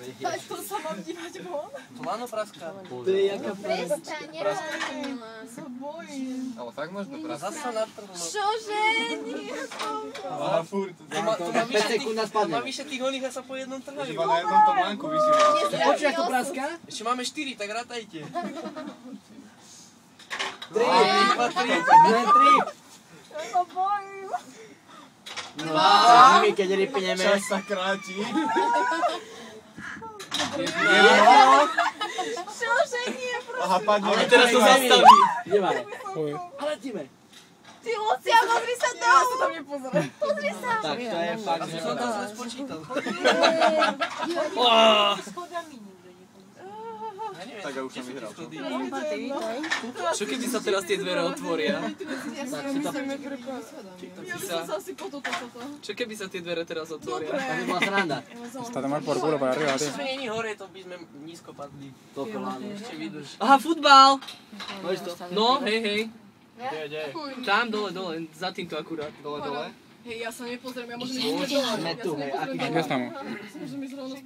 Tak to sa mám dívať von. To áno, praska. To je jaká Prestaň, sa bojím. Ale fakt môžeš to praska. Zasa natrhlo. Čože? Nie, Aha, furt. To má vyše tých oných a sa po jednom trhajú. Iba na jednom tománku vysí. Počuj, ako praska? Ešte máme 4, tak rátajte. 3, 2, 3. Ja sa bojím. No a my keď rypneme. Čas sa kráti. Čože? Nie, prosím. Aha, padne. Ale teraz to zastaví. Ideme. Ale letíme. Ty Lucia, pozri sa tam. Ja sa tam nepozerám. Pozri sa. Tak to je fakt, že Som tam zle spočítal. Schodami nikde nepomôže. Tak ja už som vyhral. Čo keby sa teraz tie dvere otvoria? Ja si som sa asi po toto. Čo keby sa tie dvere teraz otvoria? to by bola sranda. Está tomar por culo para arriba, tío. Sme není hore, to by sme nízko padli. Toľko máme. Ešte vydrž. Aha, futbal! Poď to. No, hej. Kde? Tam dole, za týmto akurát. Dole. Hej, ja sa nepozriem, ja môžem ísť dole. Sme tu, hej. ¿Dónde estamos? Môžem ísť rovno